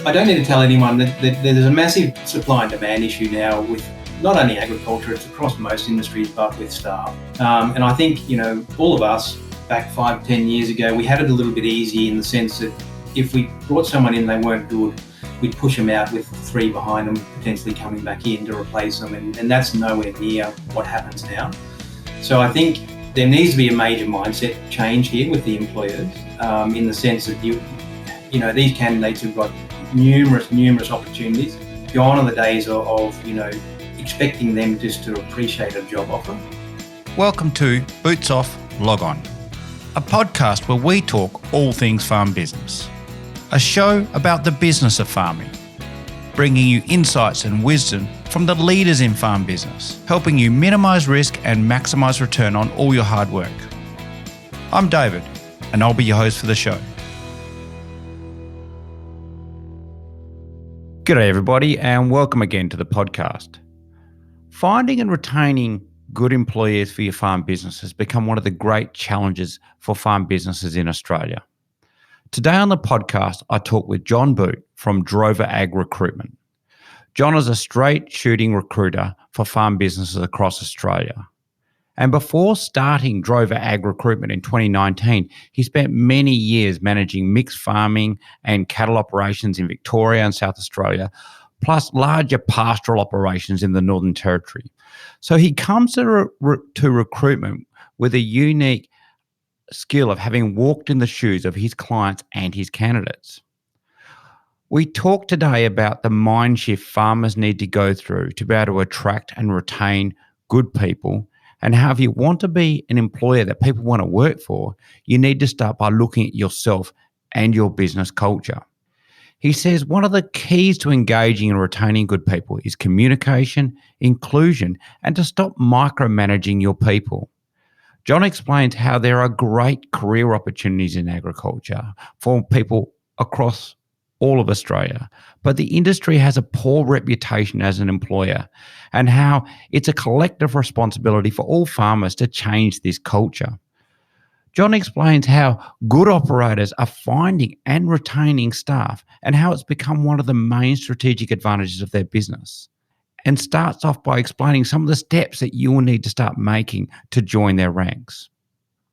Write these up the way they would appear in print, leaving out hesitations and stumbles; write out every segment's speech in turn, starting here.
I don't need to tell anyone that there's a massive supply and demand issue now with not only agriculture, it's across most industries, but with staff. And I think, all of us back 5-10 years ago, we had it a little bit easy in the sense that if we brought someone in, they weren't good, we'd push them out with 3 behind them, potentially coming back in to replace them. And that's nowhere near what happens now. So I think there needs to be a major mindset change here with the employers, in the sense that these candidates have got numerous opportunities. Gone are the days of expecting them just to appreciate a job offer. Welcome to Boots Off, Log On, a podcast where we talk all things farm business. A show about the business of farming, bringing you insights and wisdom from the leaders in farm business, helping you minimise risk and maximise return on all your hard work. I'm David, and I'll be your host for the show. G'day everybody, and welcome again to the podcast. Finding and retaining good employees for your farm business has become one of the great challenges for farm businesses in Australia. Today on the podcast, I talk with John Boote from Drover Ag Recruitment. John is a straight shooting recruiter for farm businesses across Australia. And before starting Drover Ag Recruitment in 2019, he spent many years managing mixed farming and cattle operations in Victoria and South Australia, plus larger pastoral operations in the Northern Territory. So he comes to recruitment with a unique skill of having walked in the shoes of his clients and his candidates. We talk today about the mind shift farmers need to go through to be able to attract and retain good people, and how if you want to be an employer that people want to work for, you need to start by looking at yourself and your business culture. He says one of the keys to engaging and retaining good people is communication, inclusion, and to stop micromanaging your people. John explains how there are great career opportunities in agriculture for people across all of Australia, but the industry has a poor reputation as an employer, and how it's a collective responsibility for all farmers to change this culture. John explains how good operators are finding and retaining staff, and how it's become one of the main strategic advantages of their business, and starts off by explaining some of the steps that you will need to start making to join their ranks.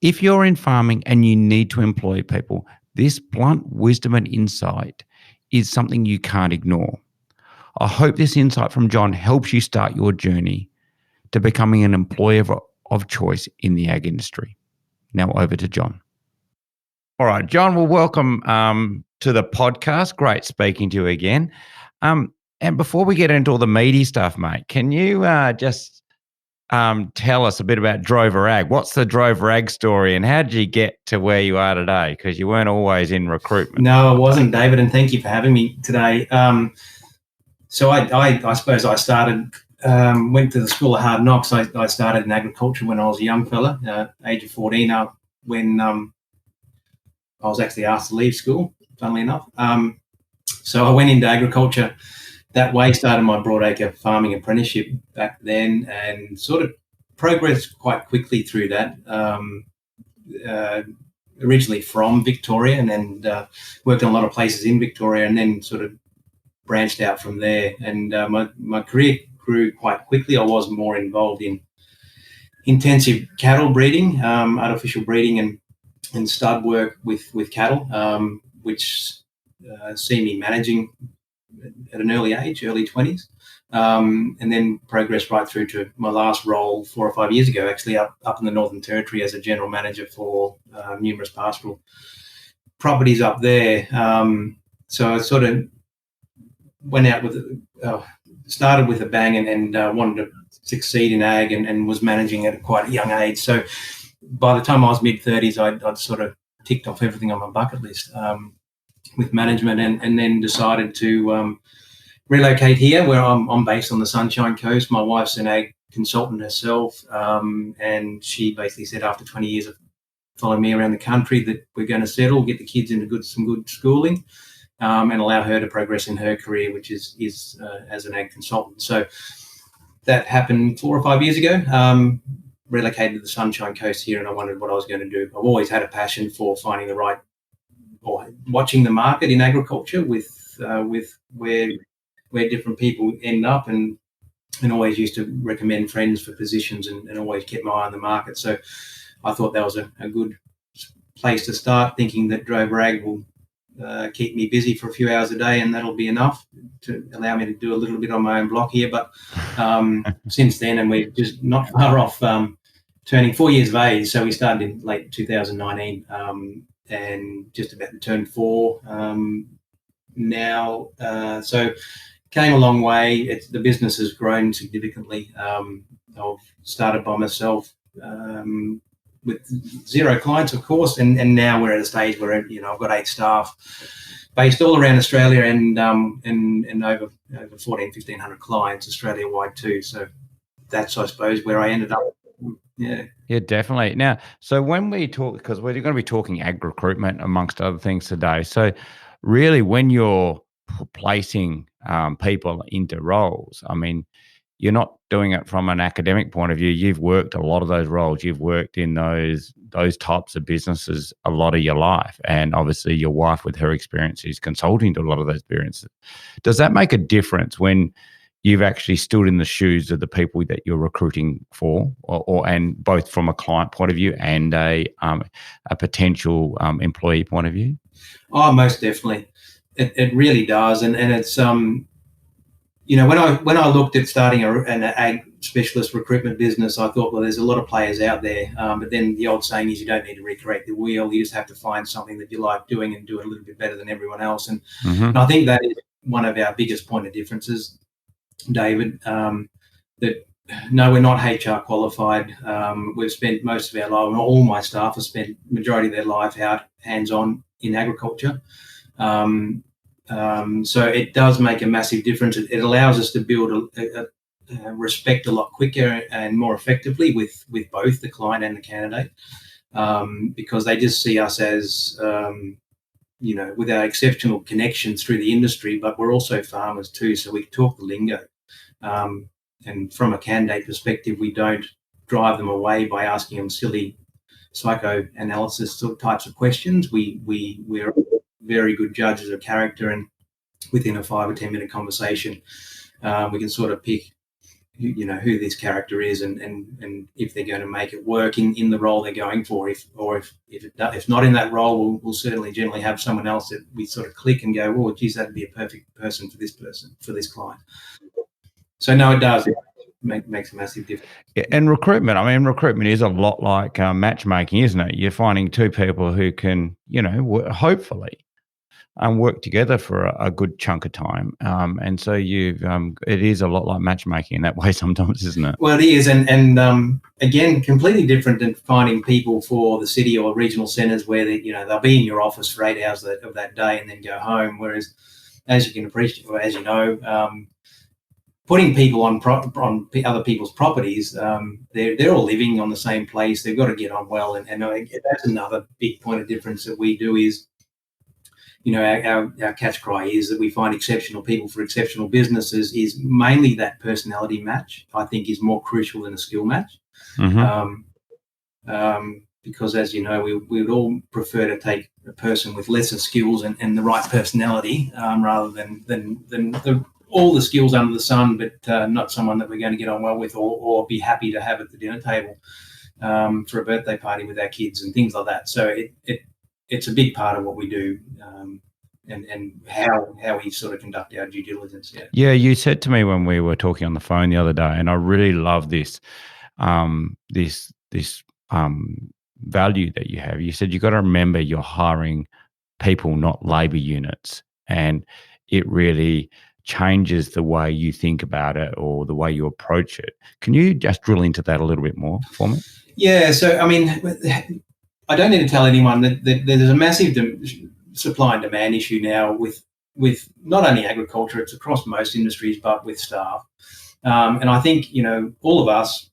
If you're in farming and you need to employ people, this blunt wisdom and insight is something you can't ignore. I hope this insight from John helps you start your journey to becoming an employer of choice in the ag industry. Now over to John. All right, John, well, welcome to the podcast. Great speaking to you again. And before we get into all the meaty stuff, mate, can you just tell us a bit about Drover Ag? What's the Drover Ag story, and how did you get to where you are today? Because you weren't always in recruitment. No, I wasn't, David, and thank you for having me today. So I suppose I started, went to the School of Hard Knocks. I started in agriculture when I was a young fella, age of 14, when I was actually asked to leave school, funnily enough. So I went into agriculture that way, started my broadacre farming apprenticeship back then, and sort of progressed quite quickly through that. Originally from Victoria, and then worked in a lot of places in Victoria, and then sort of branched out from there. And my career grew quite quickly. I was more involved in intensive cattle breeding, artificial breeding, and stud work with cattle, which see me managing at an early age, early 20s, and then progressed right through to my last role 4 or 5 years ago, actually up in the Northern Territory as a general manager for numerous pastoral properties up there. So I sort of went out started with a bang, and wanted to succeed in ag, and was managing at quite a young age. So by the time I was mid-30s, I'd sort of ticked off everything on my bucket list with management, and then decided to relocate here, where I'm based on the Sunshine Coast. My wife's an ag consultant herself, and she basically said after 20 years of following me around the country that we're going to settle, get the kids into some good schooling, and allow her to progress in her career, which is as an ag consultant. So that happened 4 or 5 years ago. Relocated to the Sunshine Coast here, and I wondered what I was going to do. I've always had a passion for finding the right, or watching the market in agriculture with where different people end up, and always used to recommend friends for positions, and always kept my eye on the market. So I thought that was a good place to start, thinking that Drove Rag will keep me busy for a few hours a day, and that'll be enough to allow me to do a little bit on my own block here. But since then, and we're just not far off turning 4 years of age. So we started in late 2019, and just about to turn 4 now. So came a long way. The business has grown significantly. I've started by myself with 0 clients, of course, and now we're at a stage where I've got 8 staff based all around Australia, and over 1,500 clients Australia wide too. So that's, I suppose, where I ended up. Yeah, definitely. Now, so when we talk, because we're going to be talking ag recruitment amongst other things today. So really, when you're placing people into roles, I mean, you're not doing it from an academic point of view. You've worked a lot of those roles. You've worked in those types of businesses a lot of your life. And obviously your wife, with her experience, is consulting to a lot of those experiences. Does that make a difference when you've actually stood in the shoes of the people that you're recruiting for, and both from a client point of view and a potential employee point of view? Oh, most definitely. It really does. And it's, when I looked at starting an ag specialist recruitment business, I thought, well, there's a lot of players out there. But then the old saying is, you don't need to recreate the wheel. You just have to find something that you like doing and do it a little bit better than everyone else. And I think that is one of our biggest point of differences, David, that no, we're not HR qualified. We've spent most of our life, all my staff have spent majority of their life out hands-on in agriculture. So it does make a massive difference. It allows us to build a respect a lot quicker and more effectively with both the client and the candidate, because they just see us as, with our exceptional connections through the industry, but we're also farmers too, so we talk the lingo. And from a candidate perspective, we don't drive them away by asking them silly psychoanalysis types of questions. We're very good judges of character, and within a 5 or 10 minute conversation, we can sort of pick, who this character is, and if they're going to make it work in the role they're going for. If not in that role, we'll certainly generally have someone else that we sort of click and go, oh, geez, that'd be a perfect person for this client. So no, it does. It makes a massive difference. And recruitment is a lot like matchmaking, isn't it? You're finding 2 people who can, hopefully work together for a good chunk of time. And so it is a lot like matchmaking in that way sometimes, isn't it? Well, it is. And again, completely different than finding people for the city or regional centres where they'll be in your office for 8 hours of that day and then go home. Whereas, as you can appreciate, or as you know, putting people on other people's properties, they're all living on the same place. They've got to get on well, and that's another big point of difference that we do is, our catch cry is that we find exceptional people for exceptional businesses is mainly that personality match. I think is more crucial than a skill match, because as you know, we would all prefer to take a person with lesser skills and the right personality, rather than all the skills under the sun, but not someone that we're going to get on well with or be happy to have at the dinner table for a birthday party with our kids and things like that. So it's a big part of what we do, and how we sort of conduct our due diligence. Yeah, you said to me when we were talking on the phone the other day, and I really love this value that you have. You said you've got to remember you're hiring people, not labour units, and it really changes the way you think about it or the way you approach it. Can you just drill into that a little bit more for me? Yeah, so I don't need to tell anyone that there's a massive supply and demand issue now with not only agriculture, it's across most industries, but with staff. And I think, all of us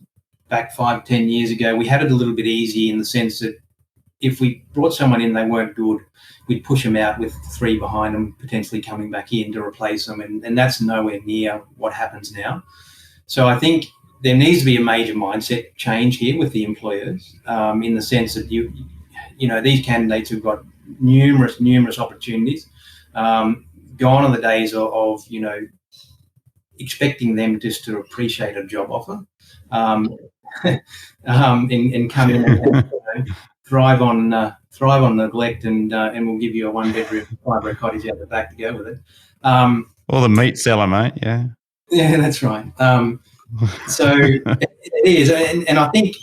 back 5-10 years ago, we had it a little bit easy in the sense that if we brought someone in, they weren't good, we'd push them out with 3 behind them, potentially coming back in to replace them. And that's nowhere near what happens now. So I think there needs to be a major mindset change here with the employers, in the sense that these candidates who've got numerous opportunities. gone are the days of expecting them just to appreciate a job offer, and come in and thrive on neglect, and we'll give you a 1-bedroom 5-room cottage out the back to go with it. Or the meat seller, mate. Yeah, that's right. So it is, and I think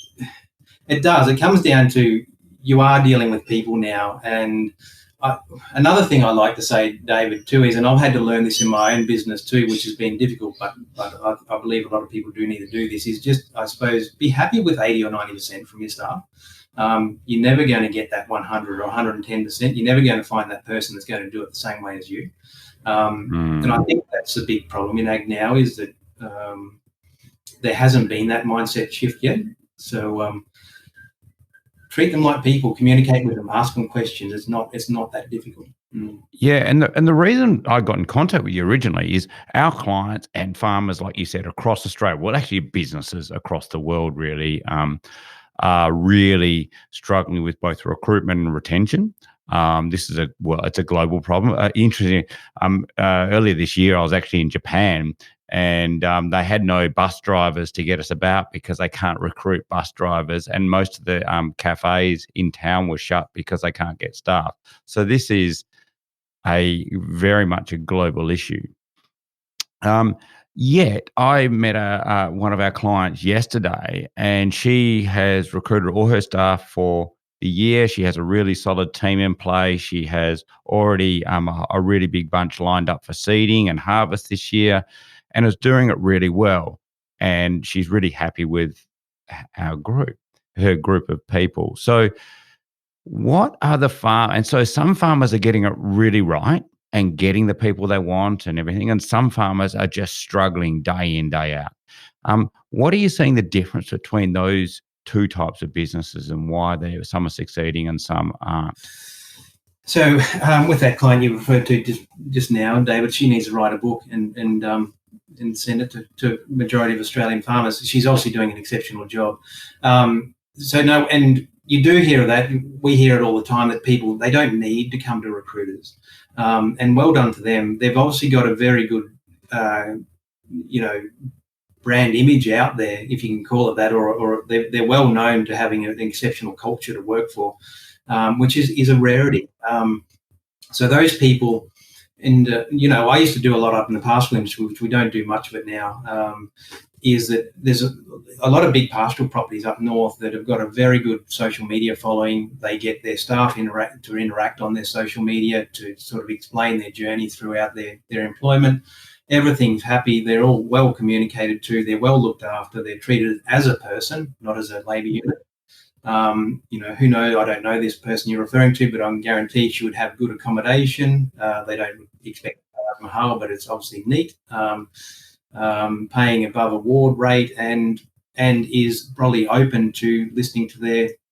it does. It comes down to you are dealing with people now, and another thing I like to say, David, too, is, and I've had to learn this in my own business too, which has been difficult, but I believe a lot of people do need to do this, is just, I suppose, be happy with 80 or 90% from your staff. You're never going to get that 100 or 110%. You're never going to find that person that's going to do it the same way as you. And I think that's the big problem in ag now, is that there hasn't been that mindset shift yet. So treat them like people, communicate with them, ask them questions. It's not that difficult. Yeah, and the reason I got in contact with you originally is our clients and farmers, like you said, across Australia, well, actually businesses across the world really, are really struggling with both recruitment and retention. This is it's a global problem. Interesting. Earlier this year, I was actually in Japan, and they had no bus drivers to get us about because they can't recruit bus drivers, and most of the cafes in town were shut because they can't get staff. So this is very much a global issue. Yet I met one of our clients yesterday, and she has recruited all her staff for the year. She has a really solid team in place. She has already a really big bunch lined up for seeding and harvest this year, and is doing it really well. And she's really happy with her group of people. So what are and so some farmers are getting it really right and getting the people they want and everything, and some farmers are just struggling day in, day out. What are you seeing the difference between those two types of businesses, and why some are succeeding and some aren't? So with that client you referred to just now, David, she needs to write a book and send it to majority of Australian farmers. She's obviously doing an exceptional job. And you do hear that. We hear it all the time, that people, they don't need to come to recruiters. And well done to them. They've obviously got a very good, brand image out there, if you can call it that, or they're well known to having an exceptional culture to work for, which is a rarity. So those people, and I used to do a lot up in the pastoral industry, which we don't do much of it now, is that there's a lot of big pastoral properties up north that have got a very good social media following. They get their staff to interact on their social media to sort of explain their journey throughout their employment. Everything's happy. They're all well communicated to. They're well looked after. They're treated as a person, not as a labour unit. Who knows? I don't know this person you're referring to, but I'm guaranteed she would have good accommodation. They don't expect mahal, but it's obviously neat. Paying above award rate, and is probably open to listening to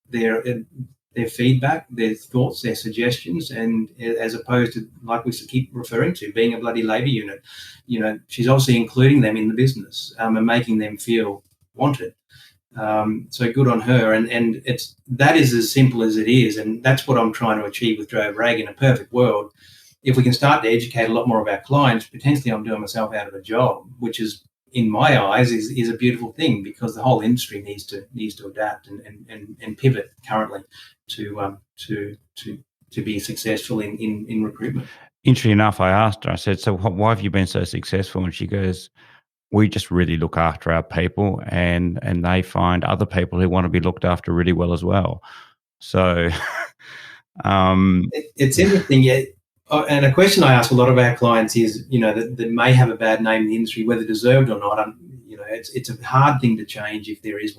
their feedback, their thoughts, their suggestions, and as opposed to, like we keep referring to, being a bloody labour unit. She's obviously including them in the business, and making them feel wanted. So good on her, and that is as simple as it is, and that's what I'm trying to achieve with Drover Ag. In a perfect world, if we can start to educate a lot more of our clients, potentially I'm doing myself out of a job, which is, in my eyes, is a beautiful thing, because the whole industry needs to adapt and pivot currently to be successful in recruitment. Interesting enough, I asked her, I said, so why have you been so successful? And she goes, we just really look after our people, and they find other people who want to be looked after really well as well. So it's interesting. Yeah. And a question I ask a lot of our clients is, that may have a bad name in the industry, whether deserved or not. It's a hard thing to change if there is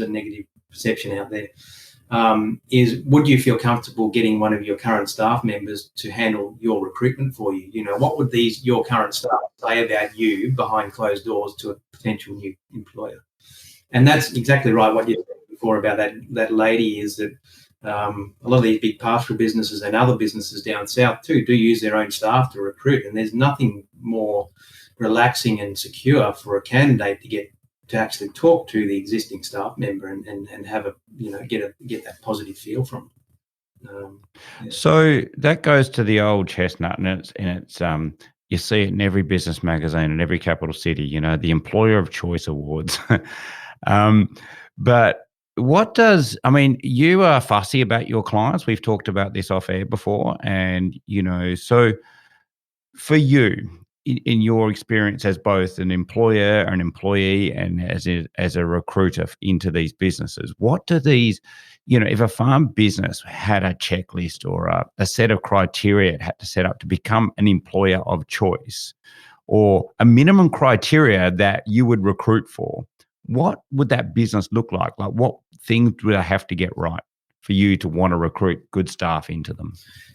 a negative perception out there. Is, would you feel comfortable getting one of your current staff members to handle your recruitment for you? What would your current staff say about you behind closed doors to a potential new employer? And that's exactly right. What you said before about that lady is that a lot of these big pastoral businesses and other businesses down south too do use their own staff to recruit, and there's nothing more relaxing and secure for a candidate to actually talk to the existing staff member and have get that positive feel from them. Yeah. So that goes to the old chestnut, and it's you see it in every business magazine in every capital city. The Employer of Choice Awards. um, but I mean, you are fussy about your clients. We've talked about this off air before, and so for you, in your experience as both an employer, an employee, and as a recruiter into these businesses, what do these, if a farm business had a checklist or a set of criteria it had to set up to become an employer of choice, or a minimum criteria that you would recruit for, what would that business look like? Like, what things would I have to get right for you to want to recruit good staff into them?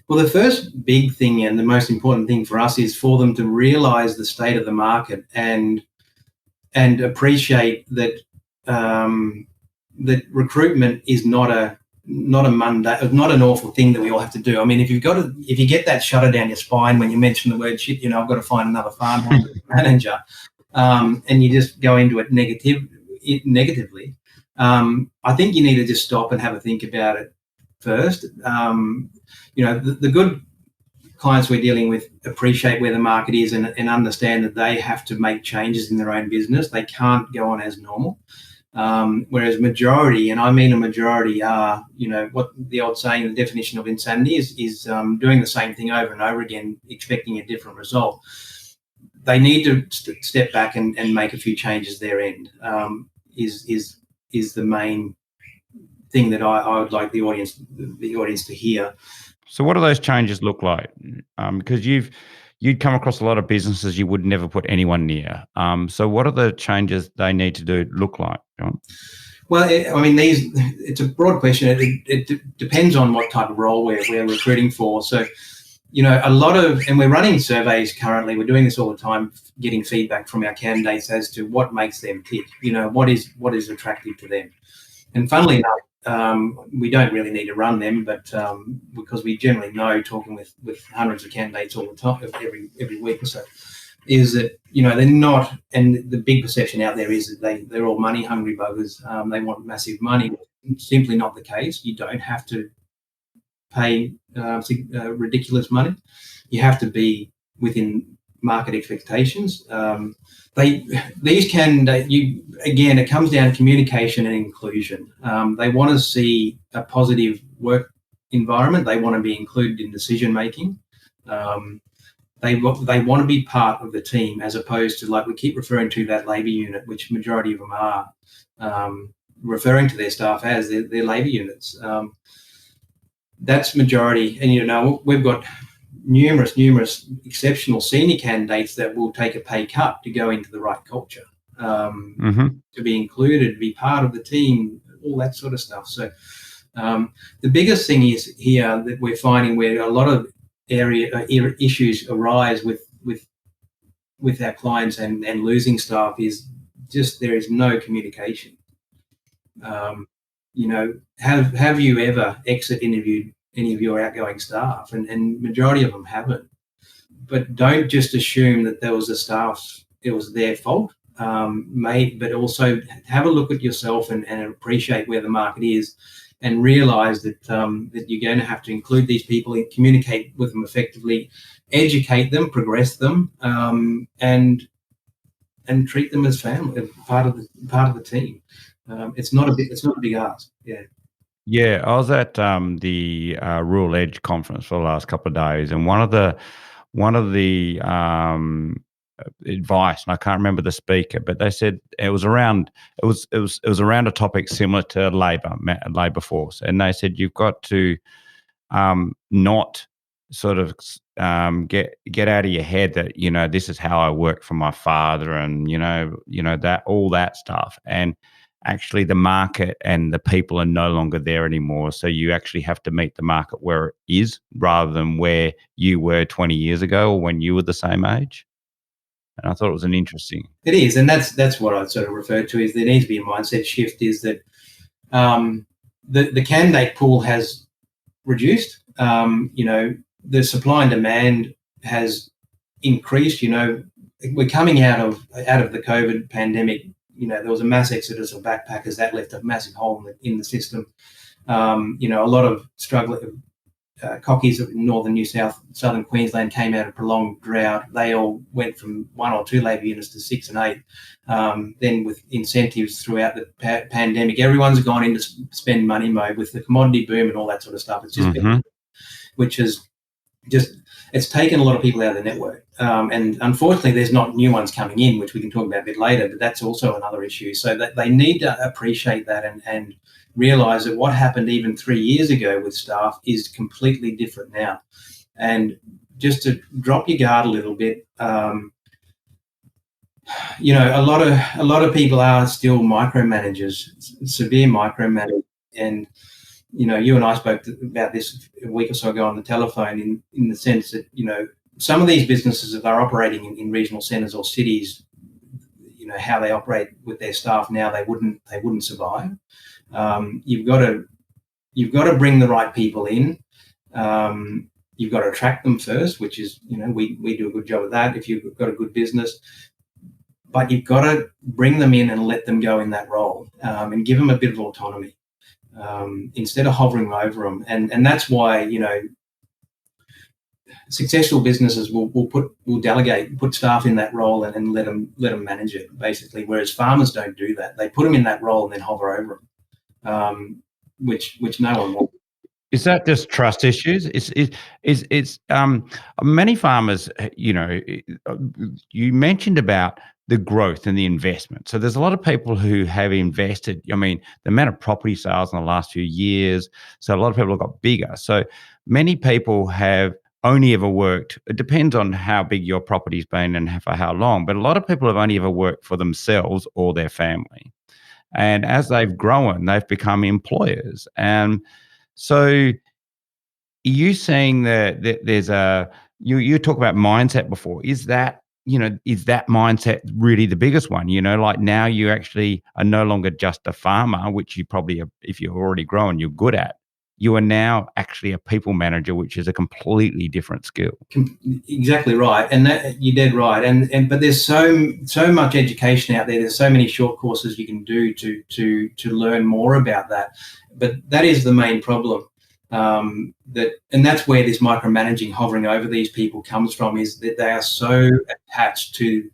Well, the first big thing and the most important thing for us is for them to realise the state of the market and appreciate that that recruitment is not an awful thing that we all have to do. I mean, if you get that shudder down your spine when you mention the word shit, I've got to find another farm manager, and you just go into it negatively. I think you need to just stop and have a think about it first. The good clients we're dealing with appreciate where the market is and understand that they have to make changes in their own business. They can't go on as normal. Whereas majority, and I mean a majority, are, what the old saying, the definition of insanity is doing the same thing over and over again, expecting a different result. They need to step back and make a few changes their end. Is the main thing that I would like the audience to hear. So what do those changes look like? Because you'd come across a lot of businesses you would never put anyone near. So what are the changes they need to do look like, John? Well, it's a broad question. It depends on what type of role we're recruiting for. So, and we're running surveys currently. We're doing this all the time, getting feedback from our candidates as to what makes them tick. What is attractive to them. And funnily enough, we don't really need to run them, but because we generally know, talking with hundreds of candidates all the time, every week or so, is that they're not, and the big perception out there is that they're all money hungry buggers. They want massive money. It's simply not the case. You don't have to pay ridiculous money. You have to be within market expectations. It comes down to communication and inclusion. They want to see a positive work environment. They want to be included in decision making. They want to be part of the team, as opposed to, like we keep referring to, that labour unit, which majority of them are referring to their staff as their labour units. That's majority, and we've got numerous exceptional senior candidates that will take a pay cut to go into the right culture, to be included, be part of the team, all that sort of stuff. So the biggest thing is here that we're finding where a lot of issues arise with our clients and losing staff is just there is no communication. Have you ever exit interviewed any of your outgoing staff? And majority of them haven't. But don't just assume that there was it was their fault. But also have a look at yourself and appreciate where the market is, and realise that that you're going to have to include these people and communicate with them effectively, educate them, progress them, and treat them as family, part of the team. It's not a big ask. Yeah. Yeah, I was at the Rural Edge conference for the last couple of days, and one of the advice, and I can't remember the speaker, but they said it was around a topic similar to labor force, and they said you've got to not sort of get out of your head that this is how I work for my father, and that all that stuff, and actually the market and the people are no longer there anymore. So you actually have to meet the market where it is, rather than where you were 20 years ago or when you were the same age. And I thought it was an interesting. It is, and that's what I sort of referred to, is there needs to be a mindset shift, is that the candidate pool has reduced. The supply and demand has increased. We're coming out of the COVID pandemic. There was a mass exodus of backpackers that left a massive hole in the system. A lot of cockies in northern southern Queensland came out of prolonged drought. They all went from 1 or 2 labour units to 6 and 8. Then with incentives throughout the pandemic, everyone's gone into spend money mode with the commodity boom and all that sort of stuff. It's just been, which is just, it's taken a lot of people out of the network. And unfortunately, there's not new ones coming in, which we can talk about a bit later, but that's also another issue. So that they need to appreciate that and realise that what happened even 3 years ago with staff is completely different now. And just to drop your guard a little bit, you know, a lot of people are still micromanagers, severe micromanagers. And you know, you and I spoke about this a week or so ago on the telephone in the sense that, you know, some of these businesses, if they're operating in regional centres or cities, you know, how they operate with their staff now, they wouldn't survive. You've got to bring the right people in. You've got to attract them first, which is, you know, we do a good job of that if you've got a good business. But you've got to bring them in and let them go in that role, and give them a bit of autonomy. Instead of hovering over them, and that's why, you know, successful businesses will delegate, put staff in that role and let them manage it basically. Whereas farmers don't do that; they put them in that role and then hover over them, which no one wants. Is that just trust issues? It's many farmers, you know, you mentioned about the growth and the investment. So there's a lot of people who have invested. I mean, the amount of property sales in the last few years. So a lot of people have got bigger. So many people have only ever worked. It depends on how big your property's been and for how long. But a lot of people have only ever worked for themselves or their family. And as they've grown, they've become employers. And so you saying that there's you talk about mindset before. Is that mindset really the biggest one? You know, like now you actually are no longer just a farmer, which you probably, if you're already growing, you're good at. You are now actually a people manager, which is a completely different skill. Exactly right, and that you're dead right. And but there's so much education out there. There's so many short courses you can do to learn more about that. But that is the main problem. And that's where this micromanaging, hovering over these people comes from, is that they are so attached to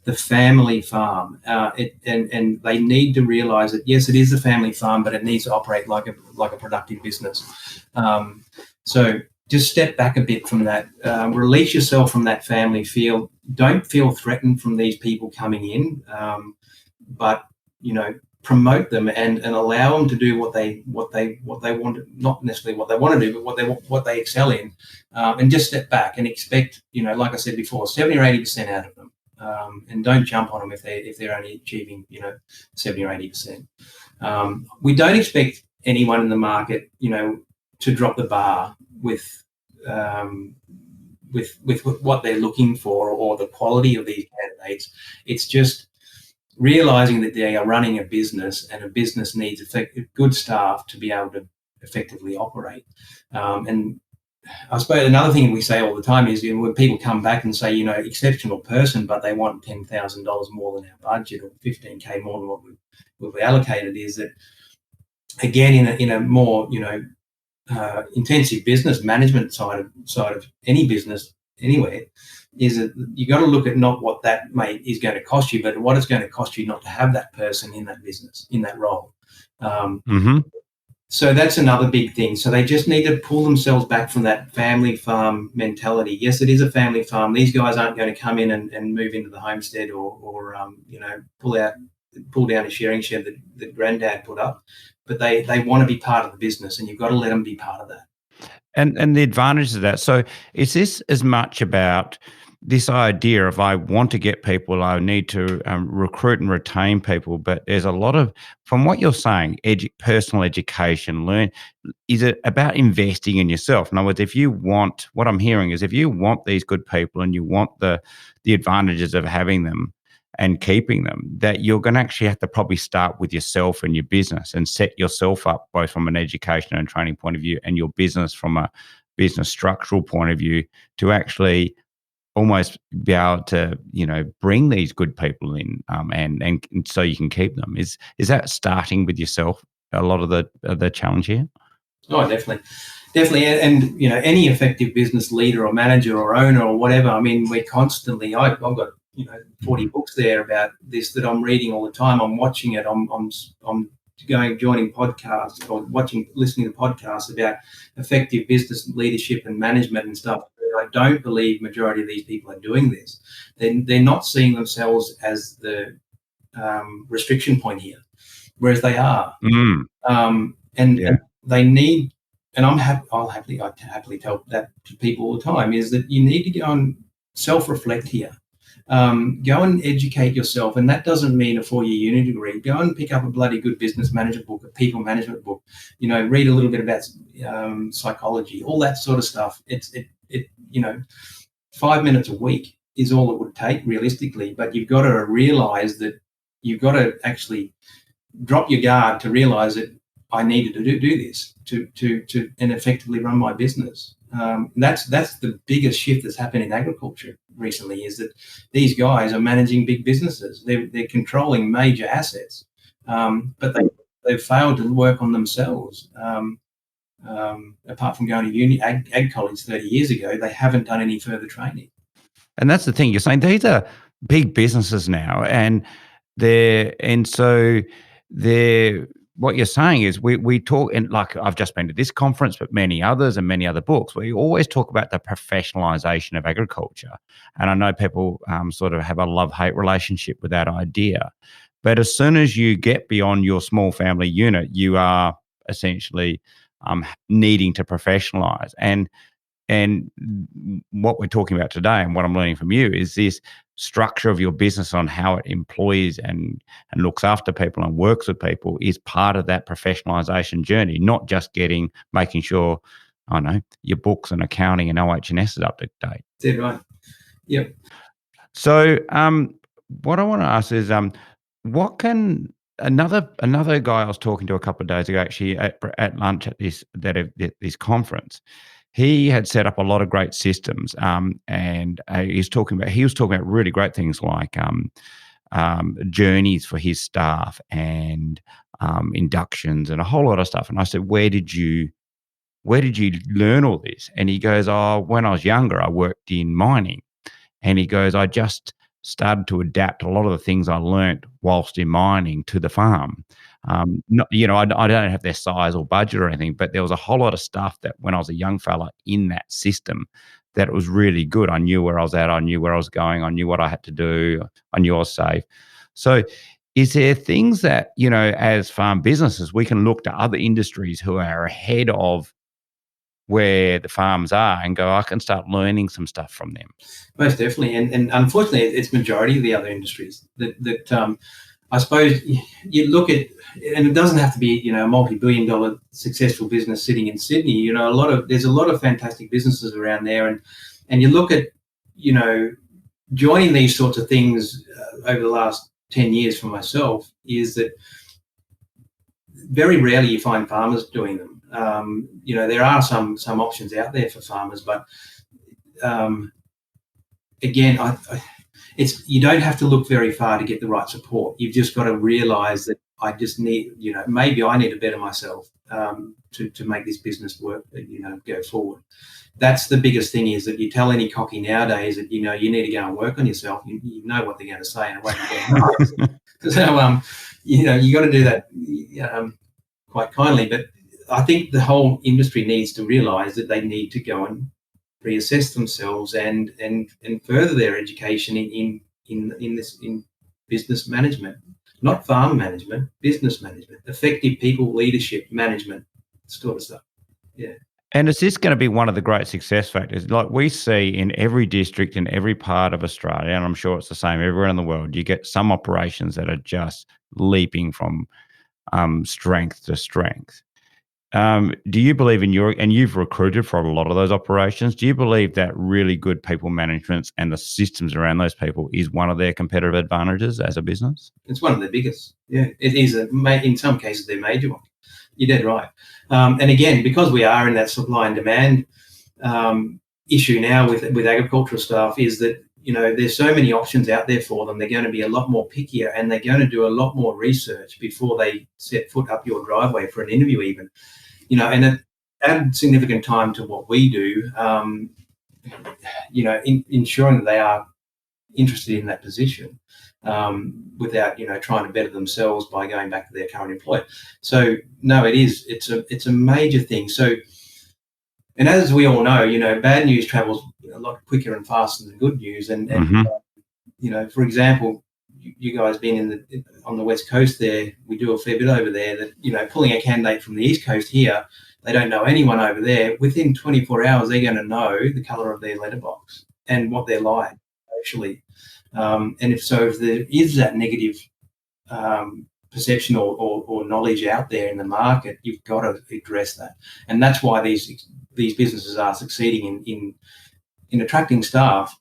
the family farm, and they need to realise that yes, it is a family farm, but it needs to operate like a productive business. So just step back a bit from that, release yourself from that family feel. Don't feel threatened from these people coming in, but you know, promote them and allow them to do what they want, not necessarily what they want to do, but what they excel in, and just step back and expect, you know, like I said before, 70 or 80% out of them. And don't jump on them if they're only achieving, you know, 70 or 80%. We don't expect anyone in the market, you know, to drop the bar with what they're looking for or the quality of these candidates. It's just realizing that they are running a business, and a business needs good staff to be able to effectively operate. And I suppose another thing we say all the time is, you know, when people come back and say, you know, exceptional person, but they want $10,000 more than our budget or $15K more than what we've allocated, is that again in a more, you know, intensive business management side of any business anywhere, is that you got to look at not what that is going to cost you, but what it's going to cost you not to have that person in that business, in that role. So that's another big thing. So they just need to pull themselves back from that family farm mentality. Yes, it is a family farm. These guys aren't going to come in and move into the homestead or you know, pull down a shearing shed that granddad put up, but they want to be part of the business, and you've got to let them be part of that. And the advantages of that. So is this as much about this idea of I want to get people, I need to recruit and retain people, but there's a lot of, from what you're saying, personal education, is it about investing in yourself? In other words, if you want, what I'm hearing is if you want these good people and you want the advantages of having them and keeping them, that you're going to actually have to probably start with yourself and your business and set yourself up both from an education and training point of view and your business from a business structural point of view to actually almost be able to, you know, bring these good people in, and so you can keep them. Is that starting with yourself a lot of the challenge here? Oh, definitely. Definitely, and any effective business leader or manager or owner or whatever. I mean, we're constantly. I've got 40 books there about this that I'm reading all the time. I'm watching it. I'm joining podcasts or listening to podcasts about effective business leadership and management and stuff. I don't believe majority of these people are doing this. They're not seeing themselves as the restriction point here, whereas they are. And they need. And I'll happily tell that to people all the time, is that you need to go and self-reflect here. Go and educate yourself, and that doesn't mean a 4-year uni degree. Go and pick up a bloody good business management book, a people management book. Read a little bit about psychology, all that sort of stuff. It 5 minutes a week is all it would take realistically, but you've got to realize that you've got to actually drop your guard to realize that I needed to do this to and effectively run my business. That's the biggest shift that's happened in agriculture recently, is that these guys are managing big businesses. They're controlling major assets, but they've failed to work on themselves. Apart from going to ag college 30 years ago, they haven't done any further training. And that's the thing. You're saying these are big businesses now, and what you're saying is we talk, and like I've just been to this conference, but many others and many other books, we always talk about the professionalization of agriculture. And I know people sort of have a love-hate relationship with that idea. But as soon as you get beyond your small family unit, you are essentially needing to professionalize. And what we're talking about today and what I'm learning from you is this structure of your business on how it employs and looks after people and works with people is part of that professionalization journey, not just making sure, your books and accounting and OH&S is up to date. That's right. Yep. So what I want to ask is what can another guy I was talking to a couple of days ago, actually at lunch at this conference, he had set up a lot of great systems, and he was talking about really great things like journeys for his staff and inductions and a whole lot of stuff. And I said, where did you learn all this? And he goes, when I was younger, I worked in mining. And he goes, I just started to adapt a lot of the things I learnt whilst in mining to the farm. I don't have their size or budget or anything, but there was a whole lot of stuff that when I was a young fella in that system, that it was really good. I knew where I was at. I knew where I was going. I knew what I had to do. I knew I was safe. So is there things that, as farm businesses, we can look to other industries who are ahead of where the farms are and go, I can start learning some stuff from them? Most definitely. And unfortunately, it's majority of the other industries that I suppose you look at, and it doesn't have to be, a multi-billion-dollar successful business sitting in Sydney. There's a lot of fantastic businesses around there, and you look at, joining these sorts of things over the last 10 years for myself is that very rarely you find farmers doing them. There are some options out there for farmers, but again, you don't have to look very far to get the right support. You've just got to realise that I just need, maybe I need to better myself to make this business work, go forward. That's the biggest thing, is that you tell any cocky nowadays that, you need to go and work on yourself. You know what they're going to say and what they're going to say. So, you got to do that quite kindly. But I think the whole industry needs to realise that they need to go and reassess themselves and further their education in business management, not farm management, business management, effective people leadership management sort of stuff. Yeah. And is this going to be one of the great success factors? Like we see in every district, in every part of Australia, and I'm sure it's the same everywhere in the world, you get some operations that are just leaping from strength to strength. Do you believe and you've recruited for a lot of those operations, do you believe that really good people management and the systems around those people is one of their competitive advantages as a business? It's one of the biggest. Yeah, it is. In some cases, they're major one. You're dead right. And again, because we are in that supply and demand issue now with agricultural staff, is that, there's so many options out there for them. They're going to be a lot more pickier, and they're going to do a lot more research before they set foot up your driveway for an interview even. And add significant time to what we do, ensuring that they are interested in that position, without trying to better themselves by going back to their current employer. So no, it's a major thing. So, and as we all know, bad news travels a lot quicker and faster than good news. And for example, you guys being on the West Coast there, we do a fair bit over there. That pulling a candidate from the East Coast here, they don't know anyone over there. Within 24 hours, they're going to know the colour of their letterbox and what they're like socially. And if there is that negative perception or knowledge out there in the market, you've got to address that. And that's why these businesses are succeeding in attracting staff,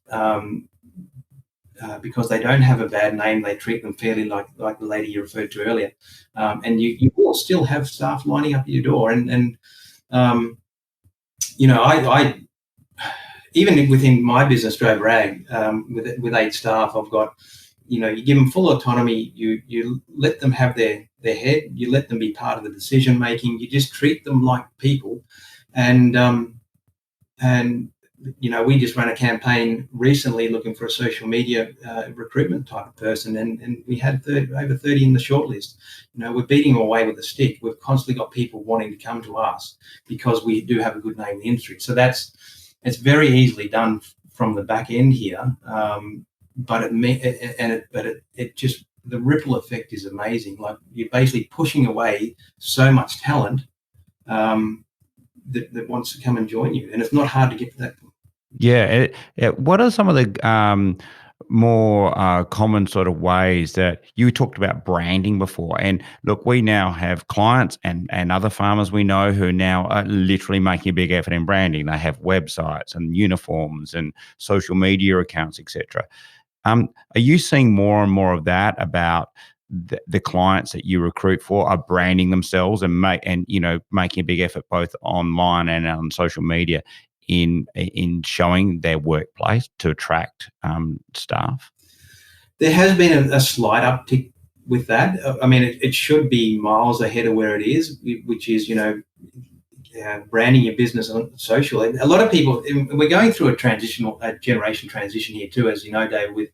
because they don't have a bad name. They treat them fairly, like the lady you referred to earlier. And you will still have staff lining up at your door. And I even within my business, Drover Ag, with 8 staff, I've got, you give them full autonomy. You let them have their head. You let them be part of the decision making. You just treat them like people. And we just ran a campaign recently looking for a social media recruitment type of person, and we had over 30 in the shortlist. We're beating them away with a stick. We've constantly got people wanting to come to us because we do have a good name in the industry. So it's very easily done from the back end here, but it just, the ripple effect is amazing. Like, you're basically pushing away so much talent that wants to come and join you, and it's not hard to get to that point. Yeah. What are some of the more common sort of ways that you talked about branding before? And look, we now have clients and other farmers we know who now are literally making a big effort in branding. They have websites and uniforms and social media accounts, etc. Are you seeing more and more of that about the clients that you recruit for are branding themselves and making a big effort both online and on social media in showing their workplace to attract staff? There has been a slight uptick with that. I mean, it should be miles ahead of where it is, which is, branding your business on social. And a lot of people, we're going through a generation transition here too, as you know, Dave, with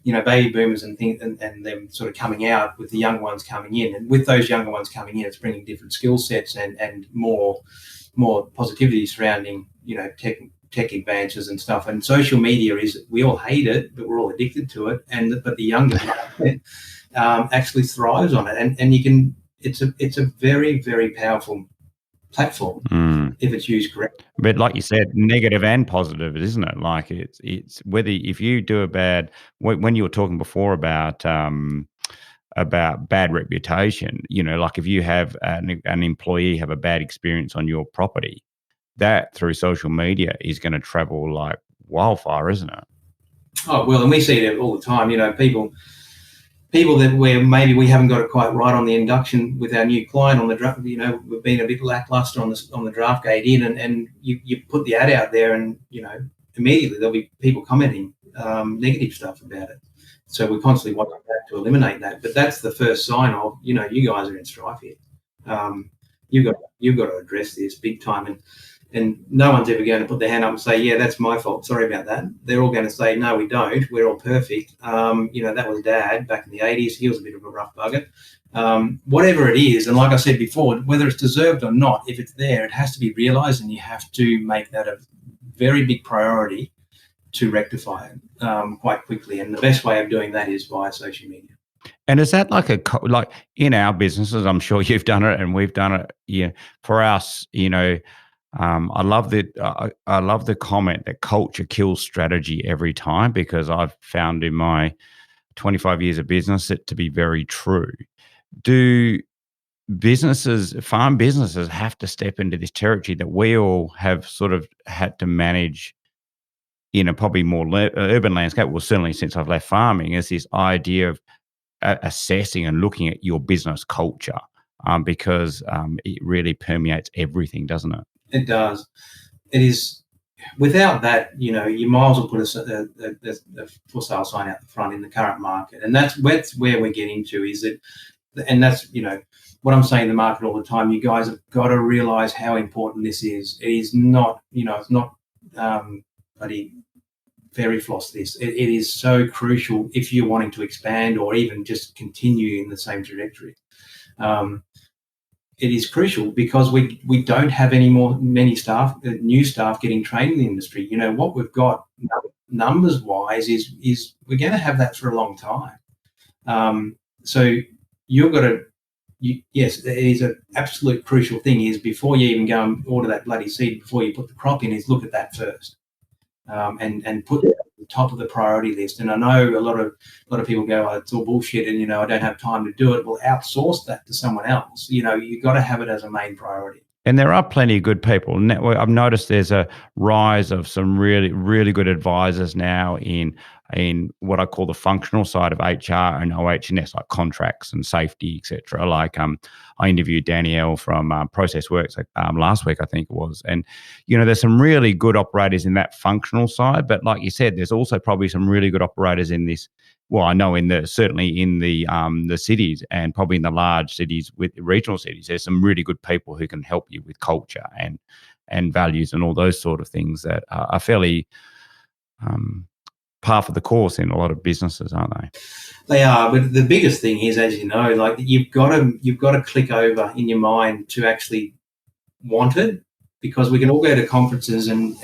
baby boomers and things, and them sort of coming out, with the young ones coming in. And with those younger ones coming in, it's bringing different skill sets and more positivity surrounding tech advances and stuff. And social media we all hate it, but we're all addicted to it. But the younger actually thrives on it, and it's a very, very powerful platform if it's used correctly. But like you said, negative and positive, isn't it? Like, it's whether, if you do a bad, when you were talking before about bad reputation, like if you have an employee have a bad experience on your property, that through social media is going to travel like wildfire, isn't it? Oh, well, and we see it all the time. People that where maybe we haven't got it quite right on the induction with our new client on the draft. We've been a bit lackluster on the draft gate in, and you put the ad out there, and immediately there'll be people commenting negative stuff about it. So we're constantly watching that to eliminate that. But that's the first sign of you guys are in strife here. You've got to address this big time, and no one's ever going to put their hand up and say, yeah, that's my fault, sorry about that. They're all going to say, no, we don't. We're all perfect. That was Dad back in the 80s. He was a bit of a rough bugger. Whatever it is, and like I said before, whether it's deserved or not, if it's there, it has to be realised, and you have to make that a very big priority to rectify it quite quickly. And the best way of doing that is via social media. And is that like in our businesses? I'm sure you've done it, and we've done it. Yeah, for us, I love the comment that culture kills strategy every time, because I've found in my 25 years of business it to be very true. Do farm businesses have to step into this territory that we all have sort of had to manage in a probably more urban landscape? Well, certainly since I've left farming, is this idea of assessing and looking at your business culture, because it really permeates everything, doesn't it? It does. It is. Without that, you might as well put a for sale sign out the front in the current market, and that's where we're getting to. Is it? And that's what I'm saying in the market all the time, you guys have got to realize how important this is. It is not, it's not bloody fairy floss this. It is so crucial if you're wanting to expand or even just continue in the same trajectory. It is crucial because we don't have many staff, new staff getting trained in the industry. What we've got numbers wise is we're going to have that for a long time. So you've got to, yes, it is an absolute crucial thing is before you even go and order that bloody seed, before you put the crop in, is look at that first. And put it at the top of the priority list. And I know a lot of people go, oh, it's all bullshit, and I don't have time to do it. Well, outsource that to someone else. You've got to have it as a main priority. And there are plenty of good people. I've noticed there's a rise of some really, really good advisors now in what I call the functional side of HR and OH&S, like contracts and safety, etc. Like I interviewed Danielle from Process Works last week, I think it was. And, there's some really good operators in that functional side. But like you said, there's also probably some really good operators in this. Well, I know certainly in the cities and probably in the large cities with regional cities, there's some really good people who can help you with culture and values and all those sort of things that are fairly par for the course in a lot of businesses, aren't they? They are, but the biggest thing is, as you know, like you've got to click over in your mind to actually want it, because we can all go to conferences and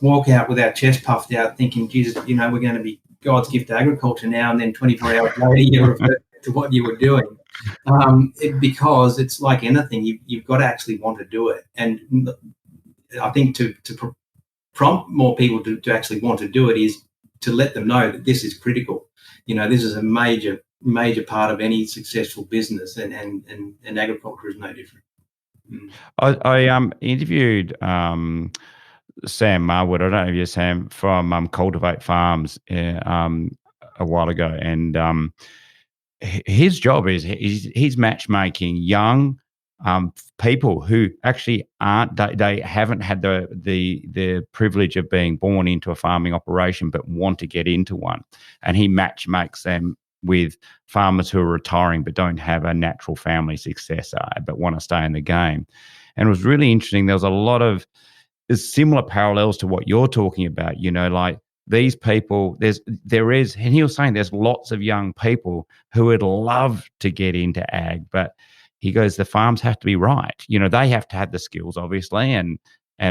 walk out with our chest puffed out, thinking, Jesus, we're going to be God's gift to agriculture now, and then 24 hours later you refer to what you were doing. Because it's like anything, you've got to actually want to do it. And I think to prompt more people to actually want to do it is to let them know that this is critical. This is a major part of any successful business, and agriculture is no different. I interviewed Sam Marwood. I don't know if you're Sam, from Cultivate Farms a while ago, and his job is he's matchmaking young people who actually they haven't had the privilege of being born into a farming operation but want to get into one, and he matchmakes them with farmers who are retiring but don't have a natural family successor but want to stay in the game. And it was really interesting. There was a lot of similar parallels to what you're talking about, like these people, there is, and he was saying there's lots of young people who would love to get into ag, but he goes, the farms have to be right. They have to have the skills, obviously, and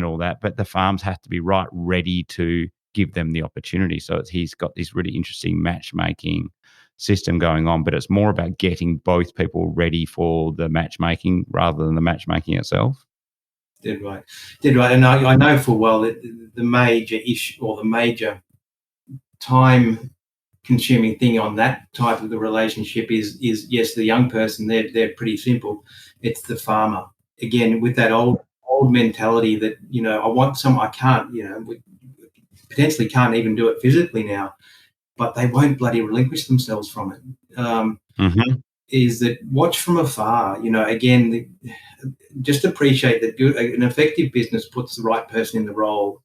all that, but the farms have to be right, ready to give them the opportunity. So he's got this really interesting matchmaking system going on, but it's more about getting both people ready for the matchmaking rather than the matchmaking itself. Dead right. And I know full well that the major issue or the major time-consuming thing on that type of the relationship is yes, the young person, they're pretty simple. It's the farmer, again, with that old mentality that I want some. I can't, we potentially can't even do it physically now, but they won't bloody relinquish themselves from it. Is that watch from afar? Again, just appreciate that an effective business puts the right person in the role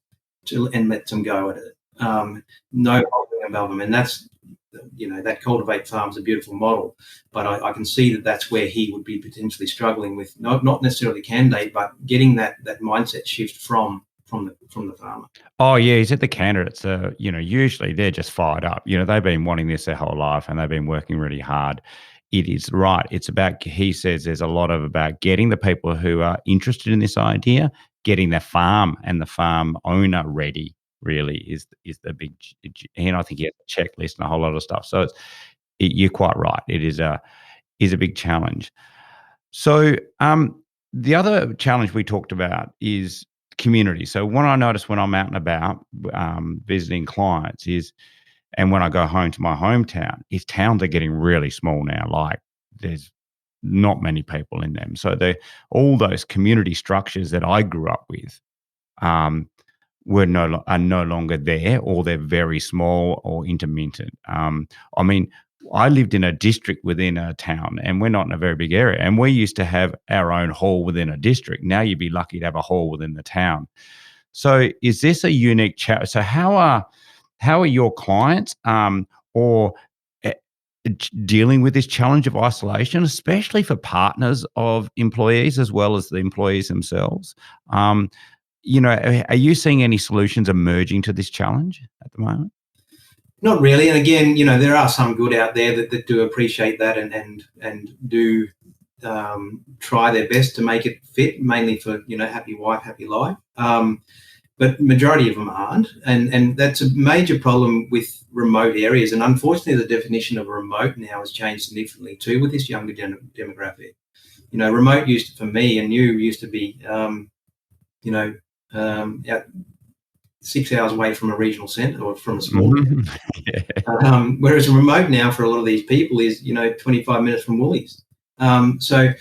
and lets them go at it. No holding above them, and that's that Cultivate Farms a beautiful model. But I can see that that's where he would be potentially struggling with not necessarily candidate, but getting that mindset shift from the farmer. Oh yeah, he said the candidates are, usually they're just fired up. They've been wanting this their whole life and they've been working really hard. It is right. It's about, he says there's a lot about getting the people who are interested in this idea, getting the farm and the farm owner ready, really is the big, and I think he has a checklist and a whole lot of stuff. So you're quite right. It is a big challenge. So the other challenge we talked about is community. So what I notice when I'm out and about visiting clients is, and when I go home to my hometown, is towns are getting really small now. Like there's not many people in them. So all those community structures that I grew up with are no longer there, or they're very small or intermittent. I lived in a district within a town, and we're not in a very big area, and we used to have our own hall within a district. Now you'd be lucky to have a hall within the town. So is this a unique challenge? So how are your clients, or dealing with this challenge of isolation, especially for partners of employees as well as the employees themselves? Are you seeing any solutions emerging to this challenge at the moment? Not really. And again, there are some good out there that do appreciate that and do try their best to make it fit, mainly for, happy wife, happy life. But majority of them aren't. And that's a major problem with remote areas. And unfortunately, the definition of remote now has changed significantly too with this younger demographic. Remote for me and you used to be, out 6 hours away from a regional centre or from a small town. Yeah. Whereas remote now for a lot of these people is, 25 minutes from Woolies. So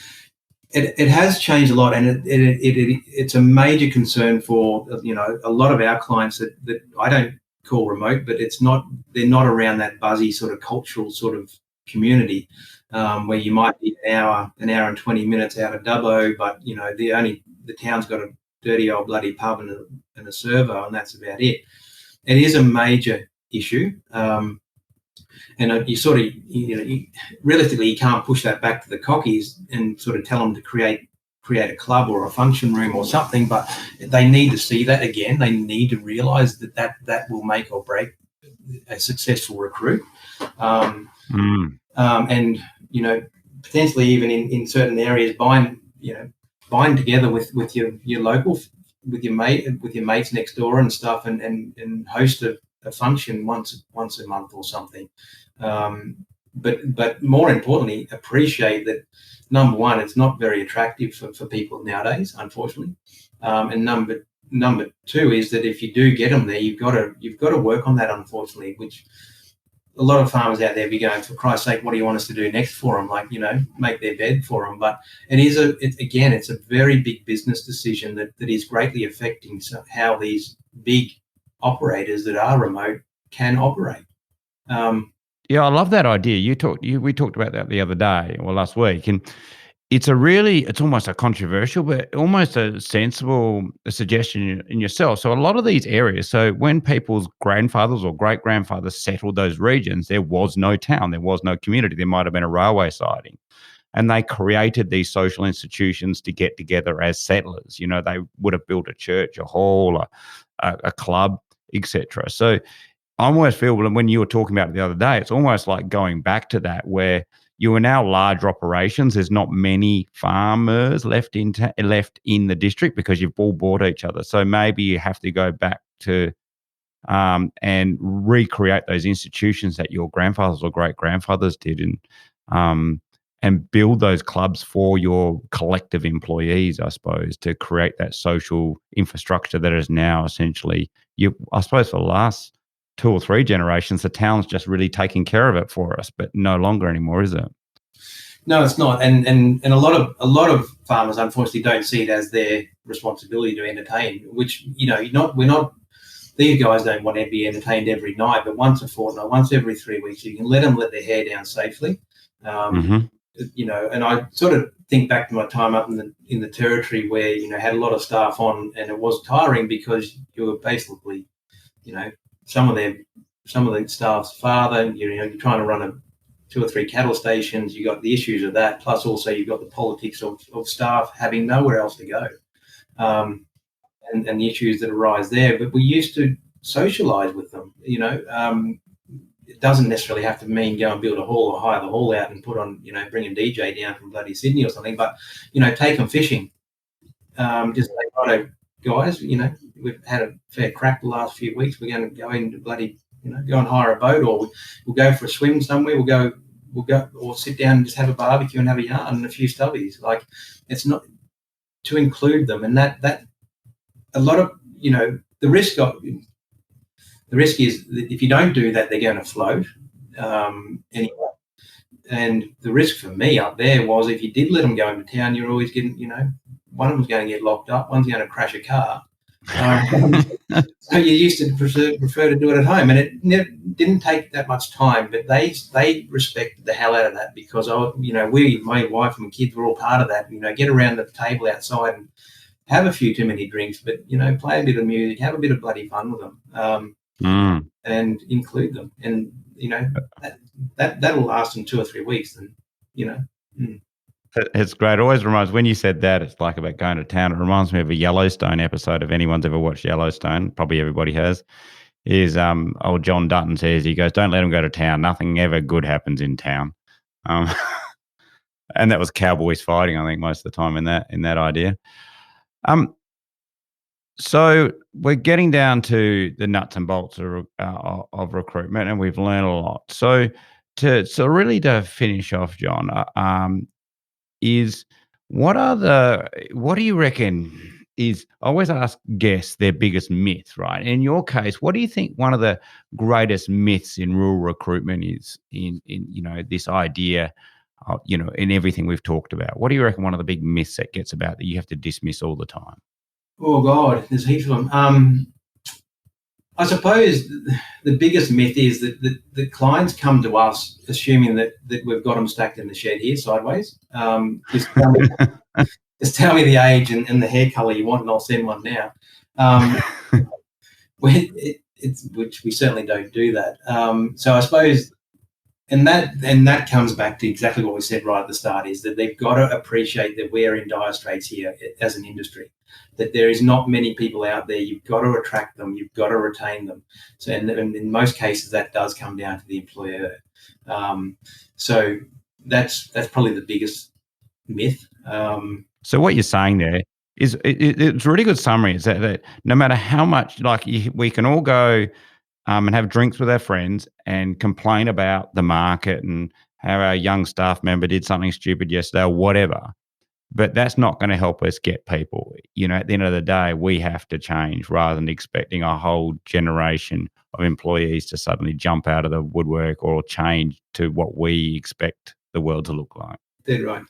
it has changed a lot, and it's a major concern for, a lot of our clients that I don't call remote, but they're not around that buzzy sort of cultural sort of community where you might be an hour and 20 minutes out of Dubbo, but, the town's got a dirty old bloody pub and a servo, and that's about it. It is a major issue. And you sort of, realistically, you can't push that back to the cockies and sort of tell them to create a club or a function room or something, but they need to see that again. They need to realise that will make or break a successful recruit. And, potentially even in certain areas, bind together with your local, with your mates next door and stuff, and host a function once a month or something. But more importantly, appreciate that, number one, it's not very attractive for people nowadays, unfortunately. And number two is that if you do get them there, you've got to work on that, unfortunately, which a lot of farmers out there be going, for Christ's sake, what do you want us to do next for them? Like, make their bed for them. But it's a very big business decision that is greatly affecting how these big operators that are remote can operate. Yeah, I love that idea. We talked about that the other day or last week, and it's almost a controversial, but almost a sensible suggestion in yourself. So a lot of these areas, so when people's grandfathers or great grandfathers settled those regions, there was no town, there was no community. There might have been a railway siding, and they created these social institutions to get together as settlers. They would have built a church, a hall, a club, etc. So I almost feel when you were talking about it the other day, it's almost like going back to that, where you are now larger operations. There's not many farmers left in the district because you've all bought each other. So maybe you have to go back to and recreate those institutions that your grandfathers or great grandfathers did, and build those clubs for your collective employees, I suppose, to create that social infrastructure that is now essentially I suppose for the last 2 or 3 generations, the town's just really taking care of it for us, but no longer anymore, is it? No, it's not. And a lot of farmers, unfortunately, don't see it as their responsibility to entertain, which, we're not, these guys don't want to be entertained every night, but once a fortnight, once every 3 weeks, you can let them let their hair down safely. And I sort of think back to my time up in the territory where, had a lot of staff on, and it was tiring because you were basically, some of the staff's father, you're trying to run 2 or 3 cattle stations. You got the issues of that, plus also you've got the politics of staff having nowhere else to go, and the issues that arise there. But we used to socialise with them. It doesn't necessarily have to mean go and build a hall or hire the hall out and put on, bring a DJ down from bloody Sydney or something. But take them fishing. Just say, righto, guys, we've had a fair crack the last few weeks. We're going to go into bloody, go and hire a boat, or we'll go for a swim somewhere. We'll go, or sit down and just have a barbecue and have a yarn and a few stubbies. Like, it's not to include them, and that a lot of, the risk is that if you don't do that, they're going to float anyway. And the risk for me up there was, if you did let them go into town, you're always getting, one of them's going to get locked up, one's going to crash a car. So you used to prefer to do it at home, and it didn't take that much time, but they respected the hell out of that, because my wife and kids were all part of that. Get around the table outside and have a few too many drinks, but play a bit of music, have a bit of bloody fun with them, and include them. And that'll last in 2 or 3 weeks. And It's great. It always reminds, when you said that, it's like about going to town. It reminds me of a Yellowstone episode. If anyone's ever watched Yellowstone, probably everybody has. Is old John Dutton says, he goes, "Don't let them go to town. Nothing ever good happens in town." Um, and that was cowboys fighting, I think, most of the time in that idea. So we're getting down to the nuts and bolts of recruitment, and we've learned a lot. So to finish off, John, is what do you reckon is, I always ask guests their biggest myth, right? In your case, what do you think one of the greatest myths in rural recruitment is in this idea of, in everything we've talked about? What do you reckon one of the big myths that gets about that you have to dismiss all the time? Oh God, there's heaps of them. I suppose the biggest myth is that the clients come to us assuming that we've got them stacked in the shed here sideways. Just tell me the age and the hair colour you want, and I'll send one now. Which we certainly don't do that. So I suppose, and that comes back to exactly what we said right at the start, is that they've got to appreciate that we're in dire straits here as an industry, that there is not many people out there. You've got to attract them. You've got to retain them. So, and in most cases, that does come down to the employer. So that's probably the biggest myth. So what you're saying there is, it's a really good summary, is that no matter how much, we can all go and have drinks with our friends and complain about the market and how our young staff member did something stupid yesterday or whatever, but that's not going to help us get people. At the end of the day, we have to change rather than expecting a whole generation of employees to suddenly jump out of the woodwork or change to what we expect the world to look like. Dead right.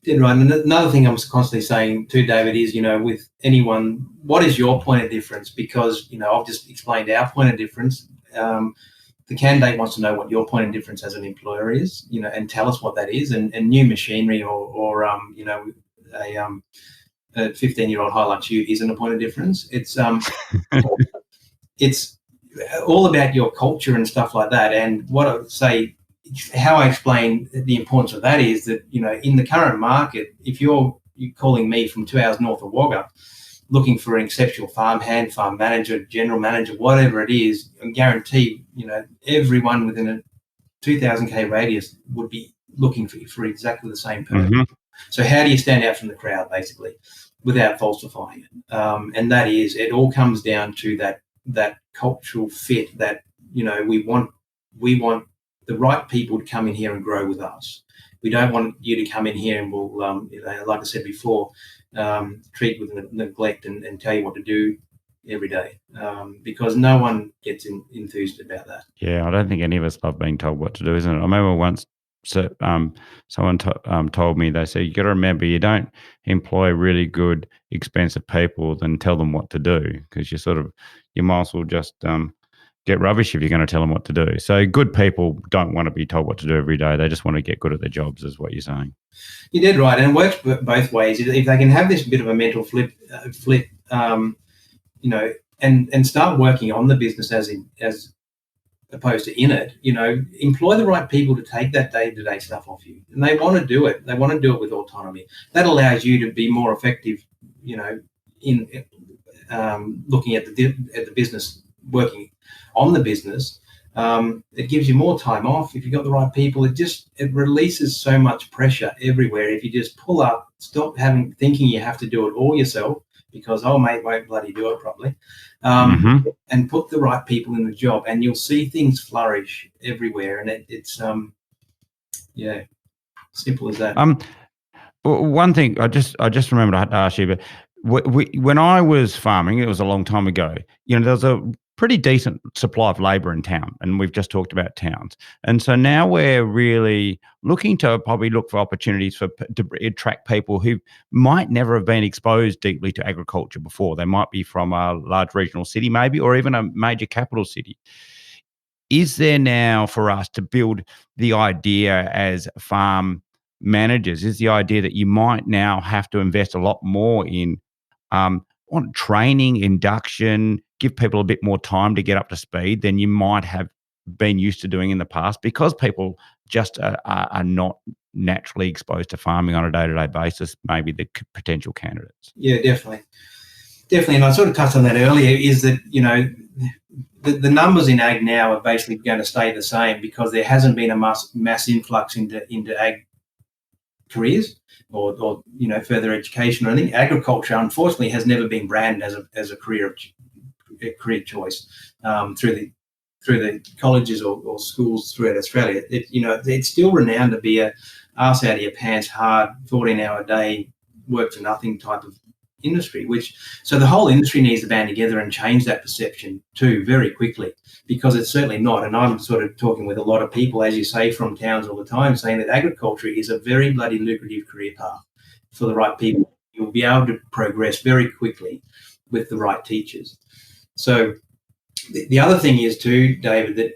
And another thing I'm constantly saying to David is, with anyone, what is your point of difference? Because, I've just explained our point of difference. The candidate wants to know what your point of difference as an employer is, and tell us what that is. And new machinery or a 15-year-old Hilux Ute isn't a point of difference. It's it's all about your culture and stuff like that. And what I would say, how I explain the importance of that is that, in the current market, if you're calling me from 2 hours north of Wagga, looking for an exceptional farm hand, farm manager, general manager, whatever it is, I guarantee, everyone within a 2,000k radius would be looking for exactly the same person. Mm-hmm. So how do you stand out from the crowd, basically, without falsifying it? And that is, it all comes down to that cultural fit that, we want the right people to come in here and grow with us. We don't want you to come in here and we'll, like I said before, treat with neglect and tell you what to do every day, because no one gets enthused about that. Yeah, I don't think any of us love being told what to do, isn't it? I remember once someone told me, they said, you got to remember, you don't employ really good, expensive people, then tell them what to do, because you might as well just get rubbish if you're going to tell them what to do. So good people don't want to be told what to do every day. They just want to get good at their jobs, is what you're saying. You did right, and it works both ways. If they can have this bit of a mental flip, and start working on the business as opposed to in it, employ the right people to take that day-to-day stuff off you. And they want to do it. They want to do it with autonomy. That allows you to be more effective, in looking at the business, working on the business. It gives you more time off if you've got the right people. It releases so much pressure everywhere. If you just pull up, stop thinking you have to do it all yourself, because mate won't bloody do it properly, and put the right people in the job, and you'll see things flourish everywhere. And it's simple as that. One thing I just remembered I had to ask you, but when I was farming, it was a long time ago, there was a pretty decent supply of labour in town, and we've just talked about towns. And so now we're really looking to probably look for opportunities to attract people who might never have been exposed deeply to agriculture before. They might be from a large regional city maybe, or even a major capital city. Is there now for us to build the idea as farm managers, is the idea that you might now have to invest a lot more in on training, induction, give people a bit more time to get up to speed than you might have been used to doing in the past, because people just are not naturally exposed to farming on a day-to-day basis, maybe the potential candidates. Yeah, definitely. And I sort of touched on that earlier, is that, the numbers in ag now are basically going to stay the same because there hasn't been a mass influx into ag careers or further education. I think agriculture, unfortunately, has never been branded as a career choice through the colleges or schools throughout Australia. It's still renowned to be a arse out of your pants, hard, 14-hour day, work for nothing type of industry. So the whole industry needs to band together and change that perception too very quickly, because it's certainly not. And I'm sort of talking with a lot of people, as you say, from towns all the time, saying that agriculture is a very bloody lucrative career path for the right people. You'll be able to progress very quickly with the right teachers. So the other thing is too, David, that